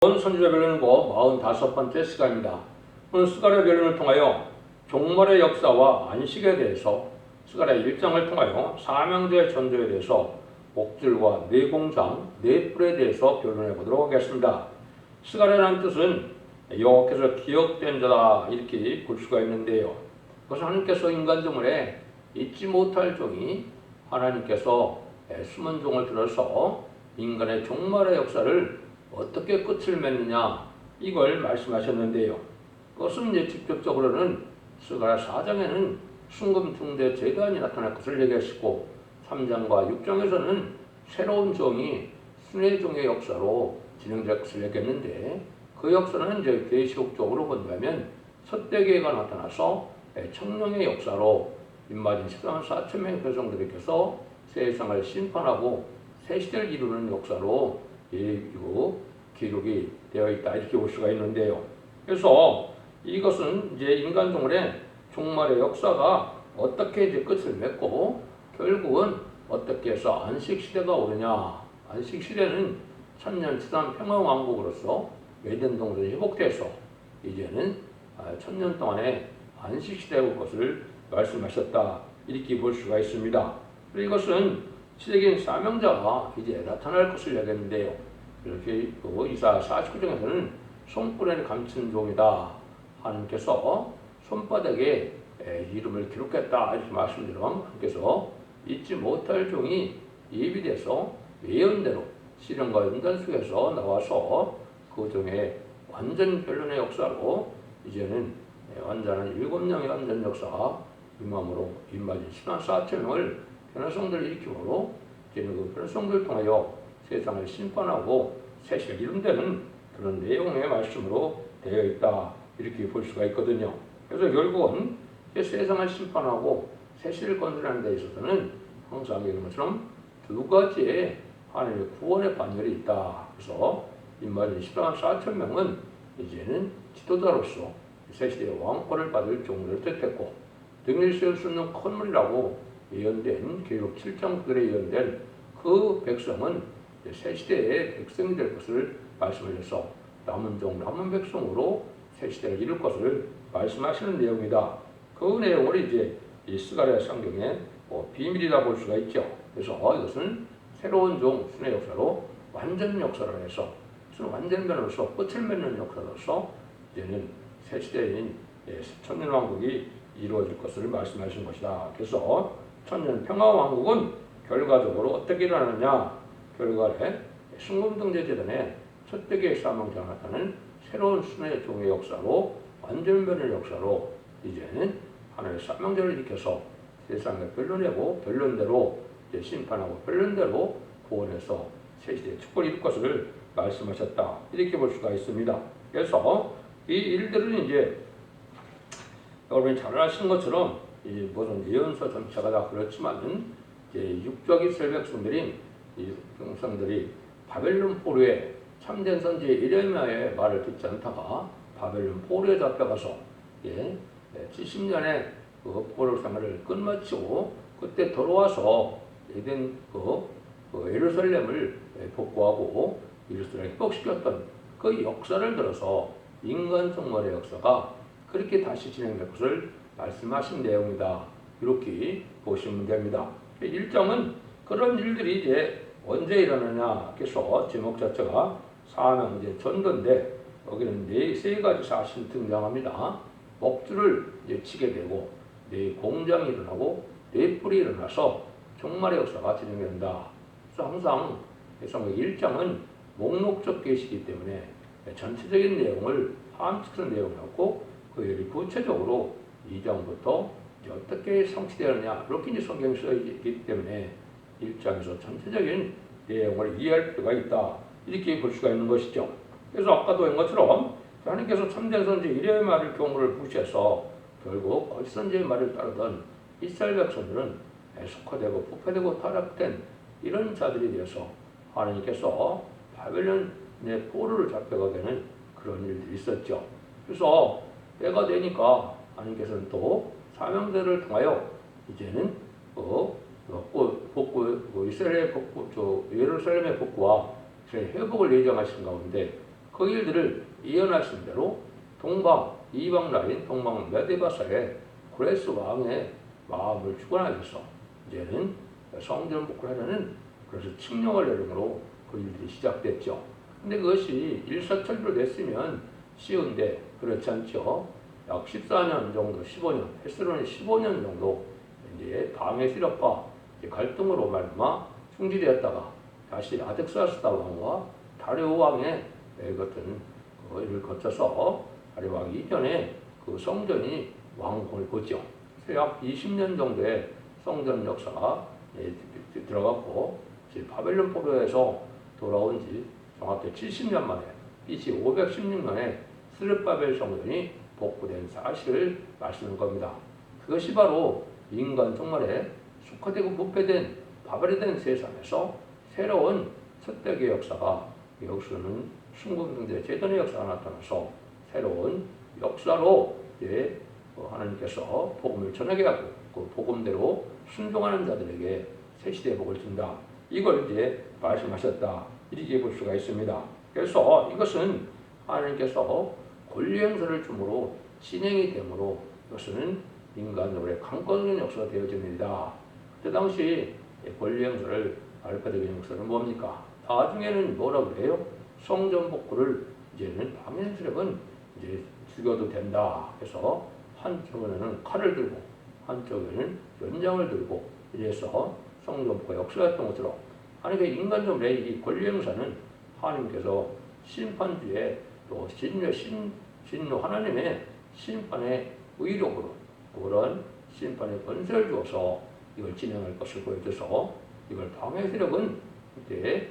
본 선지자 변론고 45번째 시간입니다. 오늘 스가랴 변론을 통하여 종말의 역사와 안식에 대해서, 스가랴 1장을 통하여 사명제 전도에 대해서, 목줄과 뇌공장, 뇌뿔에 대해서 변론해 보도록 하겠습니다. 스가랴라는 뜻은 여호와께서 기억된 자다, 이렇게 볼 수가 있는데요. 그것은 하나님께서 인간 종을 잊지 못할 종이 하나님께서 숨은 종을 들어서 인간의 종말의 역사를 어떻게 끝을 맺느냐, 이걸 말씀하셨는데요. 그것은 이제 직접적으로는 스가랴 4장에는 순금 중대 제단이 나타날 것을 얘기하시고, 3장과 6장에서는 새로운 종이 순회 종의 역사로 진행될 것을 얘기했는데, 그 역사는 이제 계시록적으로 본다면 첫대계가 나타나서 청룡의 역사로 입맞은 14만 4천 명의 백성들께서 세상을 심판하고 새 시대를 이루는 역사로 기록이 되어 있다, 이렇게 볼 수가 있는데요. 그래서 이것은 이제 인간 종말의 역사가 어떻게 이제 끝을 맺고 결국은 어떻게 해서 안식 시대가 오느냐. 안식 시대는 천년 지상 평화 왕국으로서 웨덴 동전이 회복돼서 이제는 천년 동안의 안식 시대가 올 것을 말씀하셨다, 이렇게 볼 수가 있습니다. 그리고 이것은 시대적인 사명자가 이제 나타날 것을 얘기했는데요. 이렇게 이사 49장에서는 손바닥에 감춘 종이다. 하나님께서 손바닥에 이름을 기록했다, 이렇게 말씀드리면 하나님께서 잊지 못할 종이 예비돼서 예언대로 시련과 연단 속에서 나와서 그 종의 완전 변론의 역사로 이제는 완전한 7명의 완전 역사, 임함으로 입맞은 14만 4천 명을 변화성들을 일으킴으로 이제는 그 변화성들을 통하여 세상을 심판하고 새시를 이룬다는 그런 내용의 말씀으로 되어 있다, 이렇게 볼 수가 있거든요. 그래서 결국은 세상을 심판하고 새시를 건설하는 데 있어서는 항상 이런 것처럼 두 가지의 하나님의 구원의 반열이 있다. 그래서 입맞은 14만 4천 명은 이제는 지도자로서 새시대의 왕권을 받을 종을 뜻했고, 등을 세울 수 있는 컨물이라고 예언된 계시록 7장 9절에 예언된 그 백성은 새시대의 백성이 될 것을 말씀하셔서 남은 종 남은 백성으로 새시대를 이룰 것을 말씀하시는 내용이다. 그 내용을 이제 이 스가랴 성경의 비밀이라 볼 수가 있죠. 그래서 이것은 새로운 종 순회 역사로 완전 역사로 해서 완전 변화로서 끝을 맺는 역사로서 이제는 새시대인 천년왕국이 이루어질 것을 말씀하신 것이다. 그래서 천년 평화왕국은 결과적으로 어떻게 일어나느냐, 결과에 순금등재재단의 첫대계의 사명자가 나타나는 새로운 순회 종의 역사로 완전 변의 역사로 이제는 하나님의 사명자를 일으켜서 세상을 변론하고 변론대로 이제 심판하고 변론대로 구원해서 새시대의 축복을 이룰 것을 말씀하셨다, 이렇게 볼 수가 있습니다. 그래서 이 일들은 이제 여러분이 잘 아시는 것처럼 이 모든 예언서 전체가 다 그렇지만은 이제 육적 이스라엘 백성들인 이 백성들이 바벨론 포로에 참된 선지 예레미야의 말을 듣지 않다가 바벨론 포로에 잡혀가서 70년의 그 포로 생활을 끝마치고 그때 돌아와서 에덴 예루살렘을 복구하고 예루살렘을 회복시켰던 그 역사를 들어서 인간 종말의 역사가 그렇게 다시 진행될 것을 말씀하신 내용이다, 이렇게 보시면 됩니다. 1장은 그런 일들이 이제 언제 일어나냐, 그래서 제목 자체가 사명제 전도인데 여기는 세 가지 사실이 등장합니다. 목줄을 이제 치게 되고 공장이 일어나고 뿔이 일어나서 종말의 역사가 진행된다. 그래서 항상 1장은 목록적 계시이기 때문에 전체적인 내용을 함축한 내용이었고, 그 구체적으로 2장부터 어떻게 성취되느냐, 이렇게 이제 성경이 써있기 때문에 1장에서 전체적인 내용을 이해할 필요가 있다, 이렇게 볼 수가 있는 것이죠. 그래서 아까도 한 것처럼 하나님께서 참된 선지 이레의 말을 경우를 무시해서 결국 거짓 선지의 말을 따르던 이스라엘 백성들은 속화되고 부패되고 타락된 이런 자들이 되어서 하나님께서 바벨론의 포로를 잡혀가게 되는 그런 일들이 있었죠. 그래서 때가 되니까 하나님께서는 또 사명자를 통하여 이제는 이스라엘의 복구, 예루살렘의 복구와 이스라엘 회복을 예정하신 가운데 그 일들을 예언하신 대로 동방, 이방 라인, 동방 메데바사의 고레스 왕의 마음을 주관하기 위해서 이제는 성전 복구를 하려는 그래서 칙령을 내림으로 그 일들이 시작됐죠. 근데 그것이 일사천리로 됐으면 쉬운데 그렇지 않죠. 약 14년 정도, 15년, 헤스론이 15년 정도 이제 방해 세력과 갈등으로 말미암아 중지되었다가 다시 아덱사스다 왕과 다리오 왕의 어떤 일을 거쳐서 다리오 왕 이전에 그 성전이 완공을 보죠. 그래서 약 20년 정도의 성전 역사가 들어갔고 바벨론 포로에서 돌아온 지 정확히 70년 만에 BC 516년에 스룹바벨 성전이 복구된 사실을 말씀하는 겁니다. 그것이 바로 인간 종말에 속화되고 부패된 바벨이 세상에서 새로운 첫대의 역사가 역수는 순금승대 제전의 역사가 나타나서 새로운 역사로 하나님께서 복음을 전하게 하고 그 복음대로 순종하는 자들에게 새 시대의 복을 준다. 이걸 이제 말씀하셨다. 이렇게 볼 수가 있습니다. 그래서 이것은 하나님께서 권리 행사를 줌으로 진행이 되므로 이것은 인간적으로 강권적인 역사가 되어집니다. 그때 당시 권리 행사를 알파적인 역사는 뭡니까? 나중에는 뭐라고 그래요? 성전 복구를 이제는 방해 세력은 이제 죽여도 된다. 그래서 한쪽에는 칼을 들고 한쪽에는 연장을 들고 이래서 성전 복구 역사였던 것처럼 하나님의 인간적으로 이 권리 행사는 하나님께서 심판주에 또 진노 하나님의 심판의 의력으로 그런 심판의 권세를 주어서 이걸 진행할 것을 보여줘서 이걸 방해 세력은 그때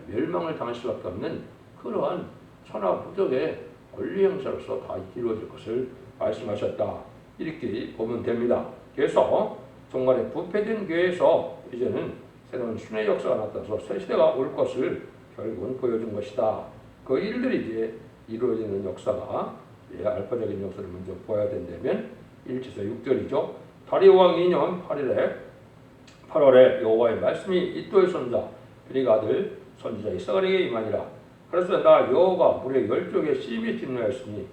멸망을 당할 수밖에 없는 그러한 천하무적의 권리 행사로서 다 이루어질 것을 말씀하셨다. 이렇게 보면 됩니다. 그래서 정말에 부패된 교회에서 이제는 새로운 순회 역사가 나타나서 새 시대가 올 것을 결국은 보여준 것이다. 그 일들이 이제 이루어지는 역사가 알파적인 역사를 먼저 보아야 된다면 1절에서 6절이죠. 다리오 왕 2년 8월에 여호와의 말씀이 이도의 손자 베리가 아들 선지자 이사가리에게 임하니라. 그래서 나 여호와가 무리의 열족에 심히 진노하였으니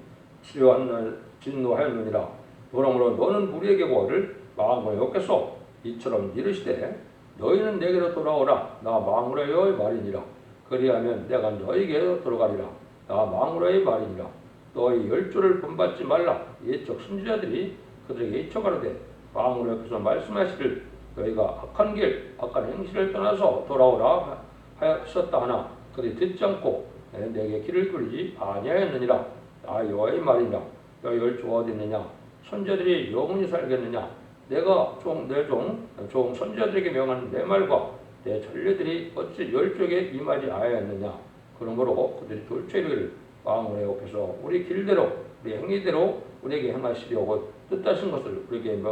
진노하였느니라. 그러므로 너는 무리에게 뭐를 마음으로 욕해서 이처럼 이르시되 너희는 내게로 돌아오라. 나 망우라의 말이니라. 그리하면 내가 너희에게로 돌아가리라. 나 망우라의 말이니라. 너희 열조를 본받지 말라. 옛적 선지자들이 그들에게 이쳐가로되 망우라께서 말씀하시를 너희가 악한 길, 악한 행실을 떠나서 돌아오라 하였었다 하나 그들이 듣지 않고 내게 길을 끓이지 아니하였느니라. 나 여호와의 말이니라. 너희 열조가 어디 있느냐? 선지자들이 영원히 살겠느냐? 내가 내 종 선지자들에게 명하는 내 말과 내 전례들이 어찌 열족에 임하지 아니하였느냐? 그러므로 그들이 돌쳐 이르기를 왕의 옆에서 우리 길대로 우리 행위대로 우리에게 행하시려고 뜻하신 것을 우리에게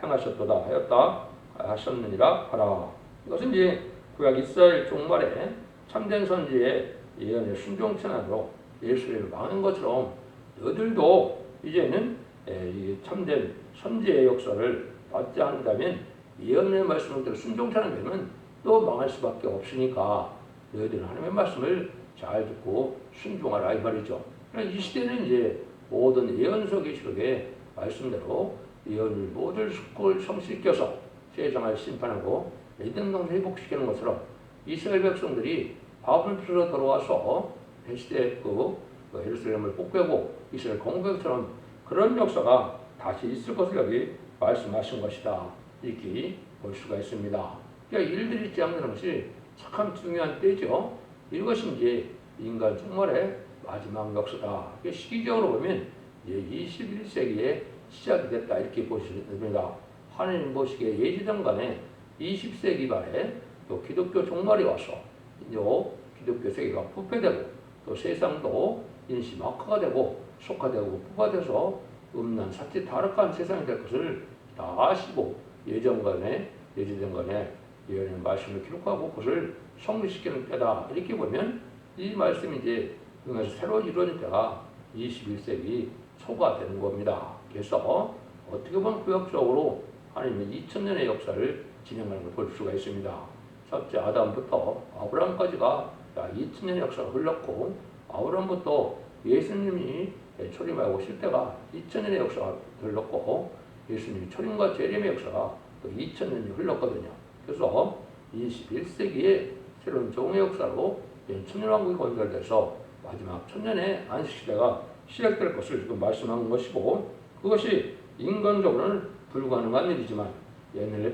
행하셨도다 하였다 하셨느니라 하라. 이것은 이제 구약 이스라엘 종말에 참된 선지의 예언의 순종천안으로 예수를 망한 것처럼 너희들도 이제는 이 참된 선지의 역사를 받지 않는다면 예언의 말씀을 순종천안되면 또 망할 수밖에 없으니까 너희들은 하나님의 말씀을 잘 듣고 순종하라 이 말이죠. 이 시대는 이제 모든 예언서 계시록의 말씀대로 예언을 모든 숙고를 성실시켜서 세상을 심판하고 에덴 동산 회복시키는 것처럼 이스라엘 백성들이 바벨론으로 돌아와서 시대 예루살렘을 복구하고 이스라엘 공격처럼 그런 역사가 다시 있을 것을 여기 말씀하신 것이다. 이렇게 볼 수가 있습니다. 그러니까 일들이 있지 않는 것이 참 중요한 때죠. 이것이 이제 인간 종말의 마지막 역사다. 시기적으로 보면 이제 21세기에 시작이 됐다 이렇게 보시면 됩니다. 하나님 보시기에 예지던 간에 20세기 말에 또 기독교 종말이 와서 기독교 세계가 부패되고 또 세상도 인시 막화가 되고 속화되고 부과돼서 음란 사치 타락한 세상이 될 것을 다 아시고 예지던 간에 예언의 말씀을 기록하고 그것을 성립시키는 때다. 이렇게 보면 이 말씀이 이제 그래서 새로 이루어질 때가 21세기 초가 되는 겁니다. 그래서 어떻게 보면 구역적으로 하나님의 2000년의 역사를 진행하는 걸 볼 수가 있습니다. 첫째 아담부터 아브라함까지가 2000년의 역사가 흘렀고 아브라함부터 예수님이 초림하고 오실 때가 2000년의 역사가 흘렀고 예수님이 초림과 재림의 역사가 또 2000년이 흘렀거든요. 그래서 21세기에 새로운 종의 역사로 천년왕국이 건설돼서 마지막 천년의 안식시대가 시작될 것을 지금 말씀하는 것이고, 그것이 인간적으로는 불가능한 일이지만 옛날에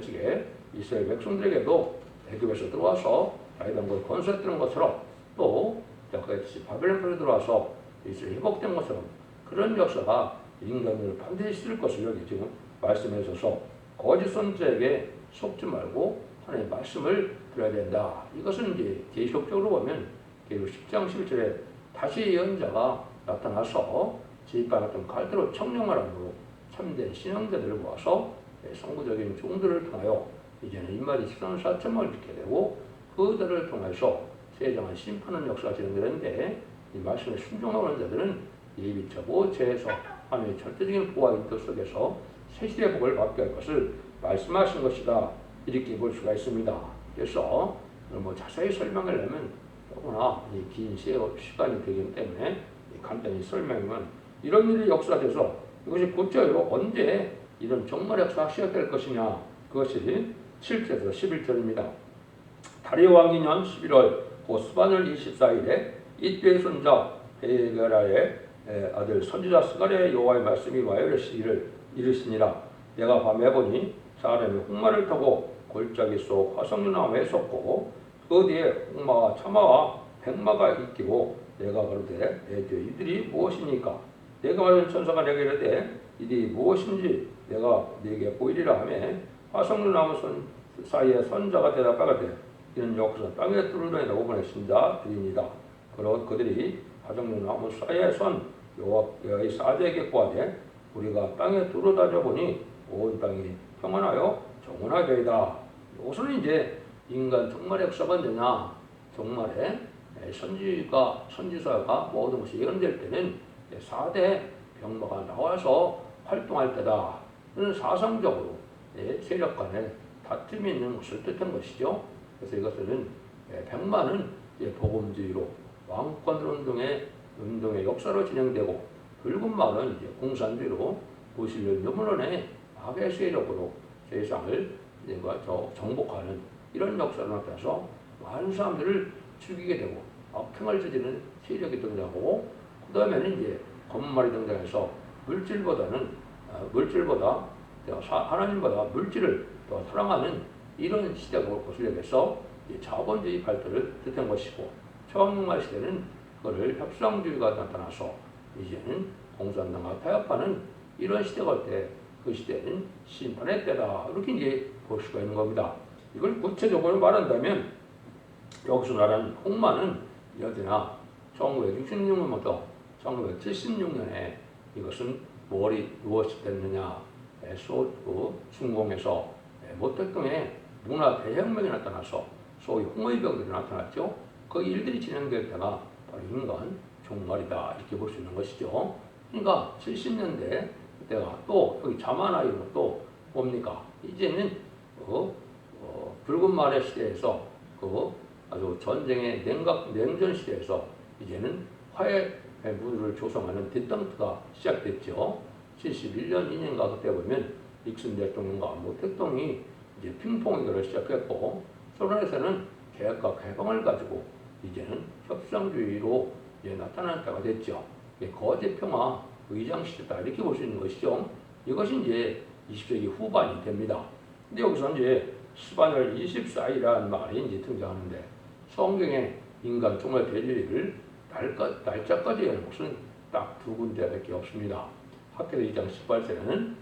이스라엘 백성들에게도 애굽에서 들어와서 다윗왕국이 건설했던 것처럼 또 역사같이 바벨론에 들어와서 이스라엘이 회복된 것처럼 그런 역사가 인간을 반드시 있을 것을 여기 지금 말씀해 주셔서 거짓 선지자에게 속지 말고 하나님의 말씀을 들어야 된다. 이것은 이제 계시록적으로 보면 계시록 10장 11절에 다시 예언자가 나타나서 지휘받았던 갈대로 청령하라고 참된 신앙자들을 모아서 성부적인 종들을 통하여 이제는 인마디 14만 4천만을 지켜야 되고 그들을 통해서 세정한 심판하는 역사가 진행되는데 이 말씀에 순종하는 자들은 예비처고 죄에서 하나님의 절대적인 보호와 인도 속에서 새 시대의 복을 받게 할 것을 말씀하신 것이다. 이렇게 볼 수가 있습니다. 그래서 자세히 설명하려면 너무나 긴 시간이 되기 때문에 간단히 설명하면 이런 일이 역사돼서 이것이 곧자요 언제 이런 종말 역사가 시작될 것이냐, 그것이 7절에서 11절입니다. 다리오 왕 2년 11월 스바늘 24일에 이때의 손자 베게라의 아들 선지자 스가랴의 여호와의 말씀이 와요 이르시니라. 내가 밤에 보니 사람이 홍마를 타고 골짜기 속 화석류나무에 섰고 그 뒤에 홍마와 차마와 백마가 있기로 내가 가로되 이들이 무엇이니까? 내가 말하는 천사가 내게 이르되 이들이 무엇인지 내가 네게 보이리라 하며 화석류나무 사이에 선자가 대답하되 이는 여호와께서 땅에 뚫어내라고 보내신 자들이니라. 그러 그들이 화석류나무 사이에 선 여호와의 사자에게 구하되 우리가 땅에 뚫어다녀 보니 온 땅이 평안하여 정원하되이다. 이것은 이제 인간 종말의 역사가 언제냐? 종말에 선지사가 모든 것이 예언될 때는 4대 병마가 나와서 활동할 때다. 이는 사상적으로 세력 간에 다툼이 있는 것을 뜻한 것이죠. 그래서 이것은 백마는 복음주의로 왕권 운동의 역사로 진행되고 붉은 말은 공산주의로 무신론 유물론의 악의 세력으로 세상을 정복하는 이런 역사로 나타나서 많은 사람들을 죽이게 되고 악행을 저지르는 세력이 등장하고 그 다음에는 검말이 등장해서 물질보다 하나님보다 물질을 더 사랑하는 이런 시대가 올 것을 얘기해서 자본주의 발달을 뜻한 것이고 초강력말 시대는 그거를 협상주의가 나타나서 이제는 공산당과 타협하는 이런 시대가 올 때 그 시대는 심판의 때다. 이렇게 이제 볼 수가 있는 겁니다. 이걸 구체적으로 말한다면 여기서 말하는 홍마는 여기나 1966년부터 1976년에 이것은 무엇이 됐느냐? 중공에서 모택동에 문화 대혁명이 나타나서 소위 홍의 병들이 나타났죠. 그 일들이 진행될 때가 바로 인간 종말이다. 이렇게 볼 수 있는 것이죠. 그러니까 70년대 때가 또 여기 자만아이로 또 뭡니까? 이제는 붉은 말의 시대에서 아주 전쟁의 냉전 시대에서 이제는 화해 무드를 조성하는 디턴트가 시작됐죠. 71년 2년가 그때 보면 닉슨 대통령과 모택동이 이제 핑퐁을 시작했고 소련에서는 개혁과 개방을 가지고 이제는 협상주의로 나타나는 때가 됐죠. 거제 평화 의장 시대다 이렇게 볼 수 있는 것이죠. 이것이 이제 20세기 후반이 됩니다. 근데 여기서 이제 스바늘 24일이라는 말이 이제 등장하는데 성경에 인간 종말 대리를 날짜까지 하는 것은 딱 두 군데밖에 없습니다. 학계서 2장 18절에는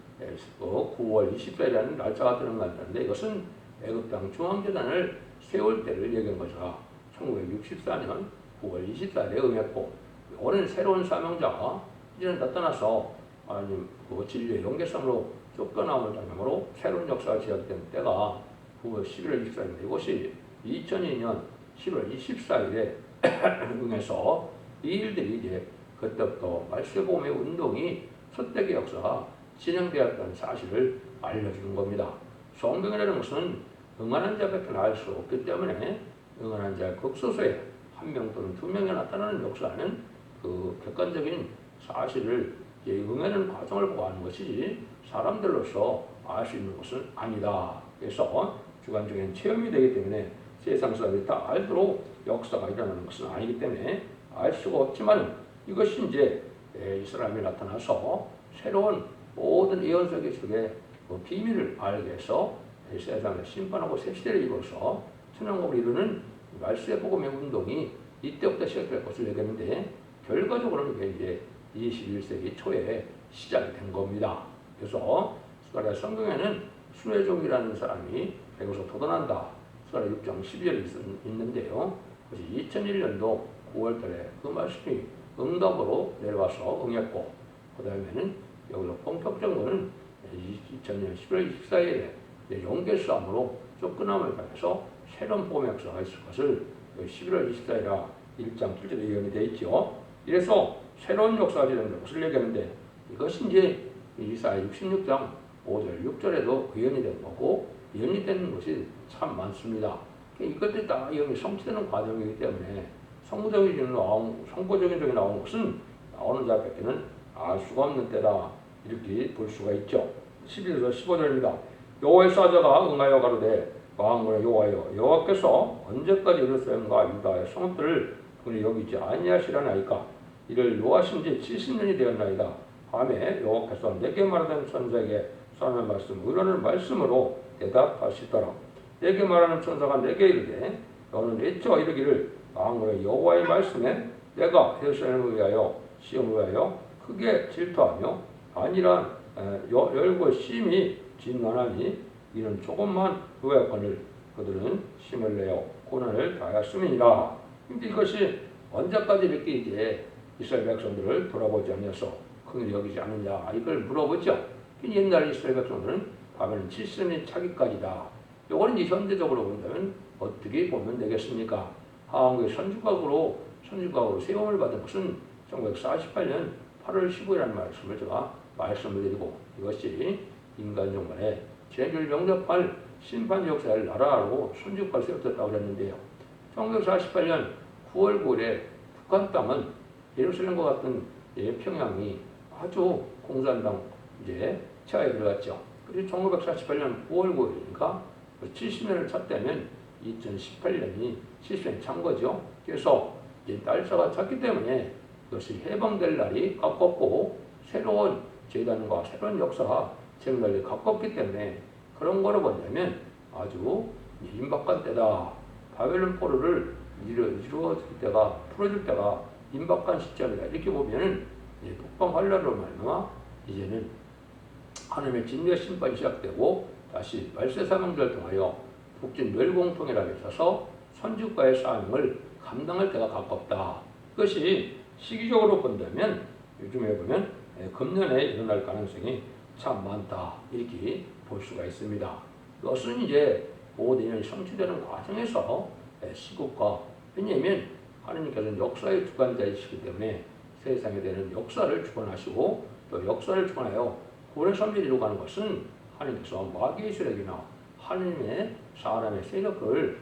9월 24일이라는 날짜가 들어간다는데 이것은 애굽 땅 중앙재단을 세울 때를 얘기한 것이라 1964년 9월 24일에 응했고 이번에는 새로운 사명자가 이제는 나타나서 하나님 진리의 연계성으로 쫓겨나오는 장면으로 새로운 역사가 시작된 때가 9월 11월 24일인데 이것이 2002년 10월 24일에 응해서 이 일들이 이제 그때부터 말세보험의 운동이 선택의 역사가 진행되었다는 사실을 알려주는 겁니다. 성경이라는 것은 응하는 자밖에 알 수 없기 때문에 응하는 자의 극소수에 한 명 또는 두 명이 나타나는 역사는 그 객관적인 사실을 응하는 과정을 보고하는 것이지 사람들로서 알 수 있는 것은 아니다. 그래서 주관적인 체험이 되기 때문에 세상 사람들이 다 알도록 역사가 일어나는 것은 아니기 때문에 알 수가 없지만 이것이 이제 이 사람이 나타나서 새로운 모든 예언서기 속에 그 비밀을 알게 해서 세상을 심판하고 새 시대를 이루어서 천왕국을 이루는 말씀의 복음의 운동이 이때부터 시작될 것을 얘기했는데 결과적으로는 이게 이제 21세기 초에 시작이 된 겁니다. 그래서 스가랴 성경에는 수혜종이라는 사람이 백에서 도전한다. 스가랴 6장 12절에 있는데요. 그것이 2001년도 9월달에 그 말씀이 응답으로 내려와서 응했고 그 다음에는 여기서 본격적인 거는 2000년 11월 24일에 용계 싸움으로 쫓겨남을 당해서 새로운 복음의 역사가 있을 것을 11월 24일에 1장 7절에 예언이 되어 있죠. 이래서 새로운 역사가 진행될 것을 얘기하는데 이것이 이제 이사야 66장 5절 6절에도 예언이 된 거고 예언이 되는 것이 참 많습니다. 이것들이 다 예언이 성취되는 과정이기 때문에 선구적인 적이 나온 것은 나오는 자밖에는 알 수가 없는 때다. 이렇게 볼 수가 있죠. 11절에서 15절입니다. 여호와의 사자가 응하여 가로되 왕군의 여호와여 여호와께서 언제까지 예루살렘과 유다의 성읍들을 그리 여기지 아니하시려나이까 이를 노하신 지 70년이 되었나이다. 밤에 여호와께서 내게 말하던 천사에게 선한 말씀 의로운 말씀으로 대답하시더라. 내게 말하는 천사가 내게 이르되 너는 외쳐 이르기를 왕군의 여호와의 말씀에 내가 예루살렘을 위하여 시온을 위하여 크게 질투하며 아니란 열고 심히 진난하니 이는 조금만 요약권을 그들은 힘을 내어 고난을 다하였음이니라. 근데 이것이 언제까지 이렇게 이제 이스라엘 백성들을 돌아보지 않아서 긍휼히 여기지 않느냐 이걸 물어보죠. 옛날 이스라엘 백성들은 바벨론 70년이 차기까지다. 이거는 이제 현대적으로 본다면 어떻게 보면 되겠습니까? 하왕국의 선주각으로 세움을 받은 것은 1948년 8월 15일이라는 말씀을 제가 말씀을 드리고 이것이 인간 종말에 죄를 영접할 심판 역사를 나라로 선주국가로 세웠다고 그랬는데요. 1948년 9월 9일에 북한 땅은 예루살렘과 같은 평양이 아주 공산당 이제 치하에 들어갔죠. 그리고 1948년 9월 9일이니까 70년을 찼다면 2018년이 70년이 찬 거죠. 그래서 이제 날짜가 찼기 때문에 이것이 해방될 날이 가깝고 새로운 재단과 새로운 역사가 생날이 가깝기 때문에 그런 거로 본다면 아주 임박한 때다. 바벨론 포로를 이루어질 때가 풀어줄 때가 임박한 시점이다. 이렇게 보면은 북방 환란으로 말미암아 이제는 하나님의 진노의 심판이 시작되고 다시 말세 사명자를 통하여 북진 멸공통일하게 있어서 선주과의 사명을 감당할 때가 가깝다. 이것이 시기적으로 본다면 요즘에 보면 금년에 일어날 가능성이 참 많다. 이렇게 볼 수가 있습니다. 이것은 이제 내년이 성취되는 과정에서 시국과 왜냐하면 하나님께서는 역사의 주관자이시기 때문에 세상에 대한 역사를 주관하시고 또 역사를 주관하여 고래 섭리를 이루어가는 것은 하나님께서 마귀의 세력이나 하나님의 사람의 세력을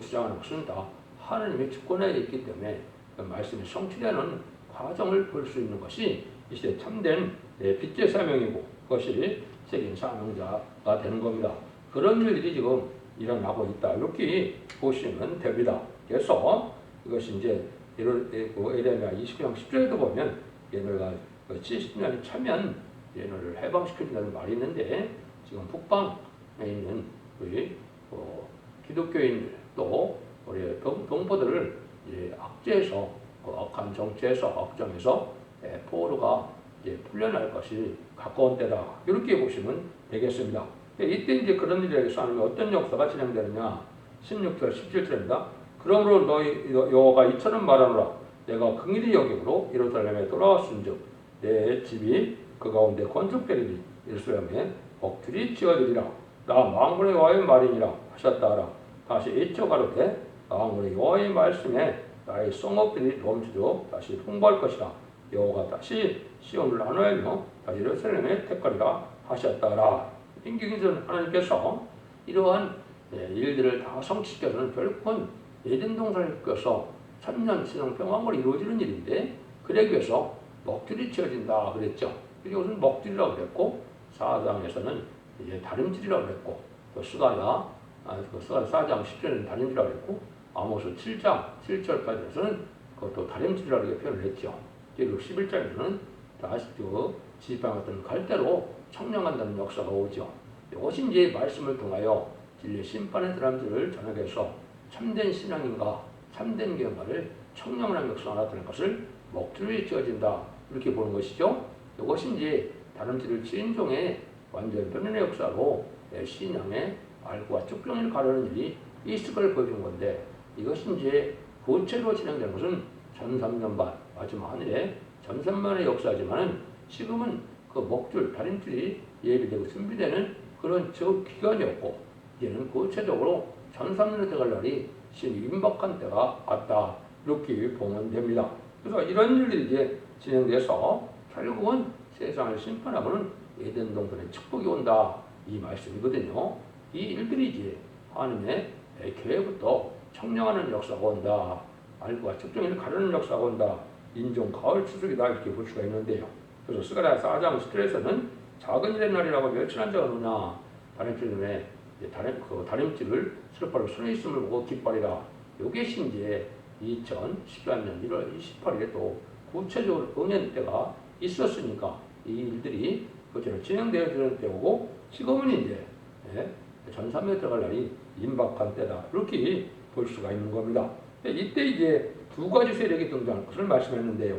주장하는 것은 다 하나님의 주권에 있기 때문에 그 말씀이 성취되는 과정을 볼 수 있는 것이 이 시대 참된 빛의 사명이고 그것이 세계 사명자가 되는 겁니다. 그런 일들이 지금 일어나고 있다. 이렇게 보시면 됩니다. 그래서 이것이 이제 에레미야 29장 10절에도 보면 얘네가 70년이 차면 얘네를 해방시킨다는 말이 있는데 지금 북방에 있는 우리 기독교인들 또 우리 동포들을 악재에서 악한 정체에서 악정에서 포로가 이제 풀려날 것이 가까운 때다. 이렇게 보시면 되겠습니다. 이때 이제 그런 일에서 하나님의 어떤 역사가 진행되느냐? 16절 17절입니다. 그러므로 너희 여호와가 이처럼 말하노라. 내가 긍휼히 여김으로 예루살렘에 돌아왔은즉 내 집이 그 가운데 건축되리니 예루살렘에 옥들이 지어지리라. 나 만군의 여호와의 말이니라 하셨다 하라. 다시 외쳐 가로되 만군의 여호와의 말씀에 나의 성읍들이 넘치도록 다시 풍부할 것이라. 여호와가 다시 시온을 나누며 다시 예루살렘에 택하리라 하셨다라. 인기기전 하나님께서 이러한 일들을 다 성취시켜서는 결국은 에덴 동산을 껴서 천년 신앙 평화가 이루어지는 일인데 그러기 위해서 먹줄이 치어진다 그랬죠. 이것은 먹줄이라고 그랬고 사장에서는 이제 다림질이라고 그랬고 또 스가랴 스가랴 4장 10절에는 다림질이라고 그랬고 아모스 7장 7절까지에서는 그것도 다림질이라고 이렇게 표현을 했죠. 그리고 11장에서는 다시 지팡이 같은 갈대로 청량한다는 역사가 오죠. 이것이 이제 말씀을 통하여 진리 심판의 사람들을 전하게해서 참된 신앙인가 참된 교회를 청량한 역사가 나타날 것을 먹줄이 지어진다 이렇게 보는 것이죠. 이것이 이제 다림질을 치인 종의 완전 변론의 역사로 신앙의 알과 쭉정이를 가르는 일이 있을 걸 보여준 건데 이것이 이제 구체로 진행되는 것은 1300년 마지막 하늘에 1300년의 역사지만은 지금은 그 먹줄, 다림줄이 예비되고 준비되는 그런 저 기간이었고 이제는 구체적으로 1300년에 들어갈 날이 신이 임박한 때가 왔다 이렇게 보면 됩니다. 그래서 이런 일들이 이제 진행돼서 결국은 세상을 심판하고는 에덴 동산의 축복이 온다 이 말씀이거든요. 이 일들이 이제 하나님의 교회부터 청량하는 역사가 온다. 알과 측정인을 가르는 역사가 온다. 인종 가을 추석이다 이렇게 볼 수가 있는데요. 그래서 스가랴 4장 10절에서는 작은 일의 날이라고 멸치한 자가 누냐 다림질에 다림질을 스룹바로 손에 있음을 보고 기뻐하리라. 요것이 이제 2013년 1월 28일에 또 구체적으로 응연 때가 있었으니까 이 일들이 그처럼 진행되어지는 때고 지금은 이제 1300년 들어갈 날이 임박한 때다 이렇게 볼 수가 있는 겁니다. 이때 이제 두 가지 세력이 등장할 것을 말씀했는데요.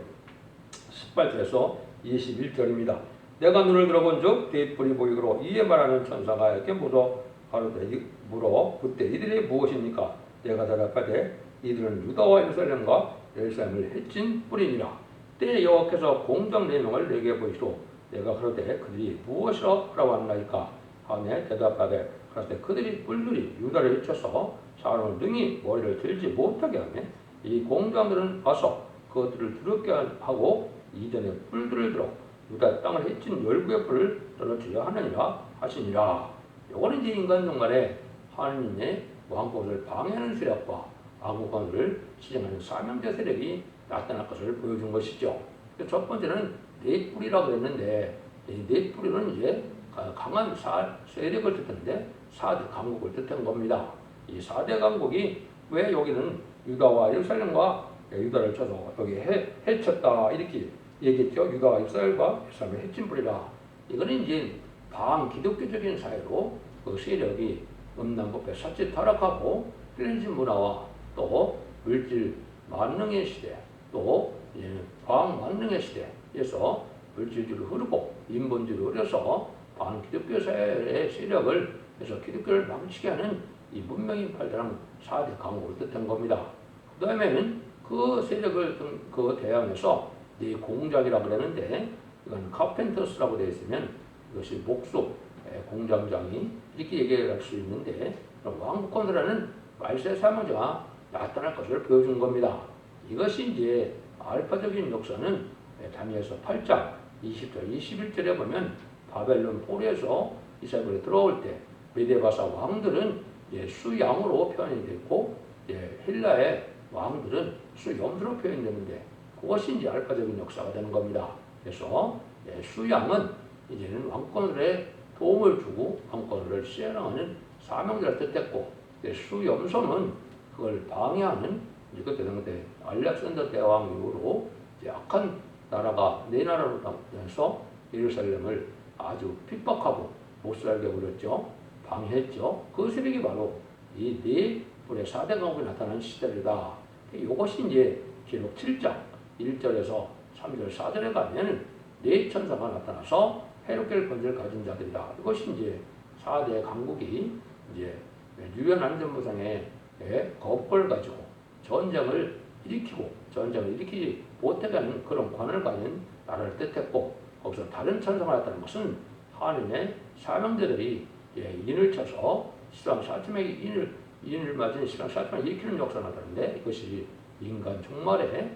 18절에서 21절입니다. 내가 눈을 들어본 즉 대뿔이 보이므로 이에 말하는 천사가 이렇게 물어 그때 이들이 무엇입니까? 내가 대답하되 이들은 유다와 예루살렘과 예루살렘을 해친 뿌리니라. 때에 여호와께서 공장 4명을 내게 보이시고 내가 그러되 그들이 무엇이라 하라고 하나이까 하네 대답하되 그러되 그들이 뿔들이 유다를 해쳐서 사람을 능히 머리를 들지 못하게 하며 이 공장들은 와서 그것들을 두렵게 하고 이전에 뿔들을 들어 유다 땅을 해친 열국의 뿔을 떨어뜨려 하느니라 하시니라. 요거는 이제 인간 종말에 하나님의 왕국을 방해하는 세력과 왕국을 시행하는 사명자 세력이 나타날 것을 보여준 것이죠. 첫 번째는 네 뿔이라고 했는데 이 네 뿔은 이제 강한 세력을 뜻하는데 4대 강국을 뜻한 겁니다. 이 4대 강국이 왜 여기는 유다와 예루살렘과 유다를 쳐서 여기 해쳤다 이렇게 얘기했죠. 유다와 예루살렘과 예루살렘을 해친 뿌리라. 이거는 이제 반기독교적인 사회로 그 세력이 음란법에 사치 타락하고 클렌징 문화와 또 물질 만능의 시대 또 과학만능의 시대에서 물질주의로 흐르고 인본주의로 흐려서 반기독교 사회의 세력을 해서 기독교를 망치게 하는 이 문명인 팔다랑 4대 강국을 뜻한 겁니다. 그 다음에는 그 세력을 대항해서 이 공작이라고 그러는데 이건 카펜터스라고 되어 있으면 이것이 목수 공장장이 이렇게 얘기할 수 있는데 왕국권이라는 말세 사망자가 나타날 것을 보여준 겁니다. 이것이 이제 알파적인 역사는 다니엘서 8장 20절 21절에 보면 바벨론 포로에서 이스라엘에 들어올 때 메데바사 왕들은 수양으로 표현이 됐고 헬라의 왕들은 수염수로 표현되는데 그것이 이제 알파적인 역사가 되는 겁니다. 그래서 수양은 이제는 왕권에 도움을 주고 왕권을 시행하는 사명자를 뜻했고 수염소는 그걸 방해하는 그때 당대 알렉산더 대왕 이후로 약한 나라가 네 나라로 나눠서 예루살렘을 아주 핍박하고 못 살게 버렸죠. 방해했죠. 그 세력이 바로 이 네 뿔의 4대 강국이 나타나는 시대이다. 이것이 이제 기록 7장 1절에서 3절 4절에 가면 네 천사가 나타나서 해롭게 권세를 가진 자들이다. 이것이 이제 4대 강국이 이제 유엔 안전보장에 겁을 가지고 전쟁을 일으키지 못하게 하는 그런 권한을 가진 나라를 뜻했고 거기서 다른 천사가 나타나는 것은 하나님의 사명자들이 인을 쳐서 시랑 사천명이 인을 맞은 시랑 사천명을 일으키는 역사가 나타나는데 이것이 인간 종말의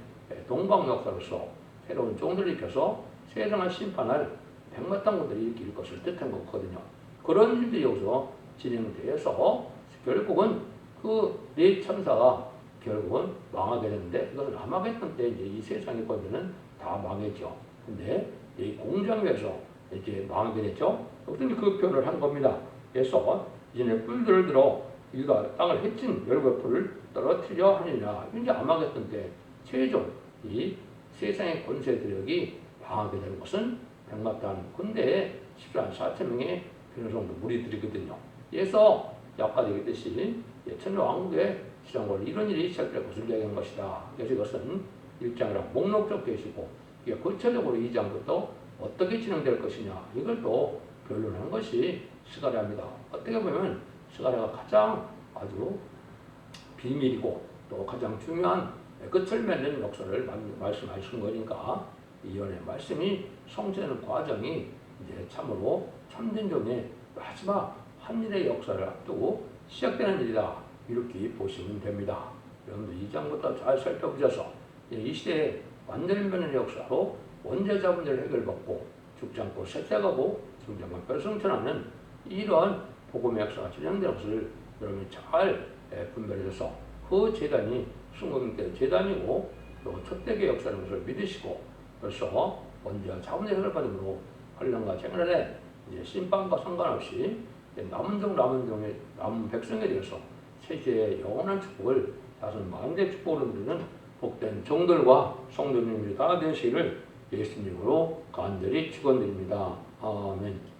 동방 역사로서 새로운 종들을 일으켜서 세상을 심판할 백마땅군들이 일으킬 것을 뜻한 거거든요. 그런 일들이 여기서 진행되어서 결국은 그 네 천사가 결국은 망하게 되는데 이것은 아마겟돈 때 이제 이 세상의 권세는 다 망했죠. 근데 이 공장에서 이제 망하게 됐죠. 어떤 그 표현을 한 겁니다. 그래서 이제 뿔들을 들어 이가 땅을 해친 열거풀을 떨어뜨려 하느니라. 이제 아마겟돈 때 최종 이 세상의 권세 세력이 망하게 되는 것은 백마탄 군대에 14만 4천 명의 변호성도 무리들이거든요. 그래서 아까 얘기했듯이 천년왕국의 시정을 이런 일이 시작될 것을 이야기한 것이다. 그래서 이것은 1장이랑 목록적 계시고 이게 구체적으로 2장부터 어떻게 진행될 것이냐 이걸 또 변론한 것이 스가랴입니다. 어떻게 보면 스가랴가 가장 아주 비밀이고 또 가장 중요한 끝을 맺는 역사를 말씀하신 거니까 이 연의 말씀이 성취되는 과정이 이제 참으로 참된 종의 마지막 한 일의 역사를 앞두고 시작되는 일이다. 이렇게 보시면 됩니다. 여러분들 2장부터 잘 살펴보셔서 이 시대의 완전히 변하는 역사로 원죄자 문제를 해결받고 죽지 않고 쇠퇴하고 성장만 별성천하는 이러한 복음의 역사가 진행되는 것을 여러분이 잘 분별해서 그 재단이 순국인 때 재단이고 또 첫대계 역사라는 것을 믿으시고 벌써 원죄와 자문의 해결받음으로 환란과 생활에 이제 심판과 상관없이 남은 백성에 대해서 세계의 영원한 축복을 다섯 만대 축복을 누리는 복된 종들과 성도님들이 다 되시기를 예수님으로 간절히 축원드립니다. 아멘.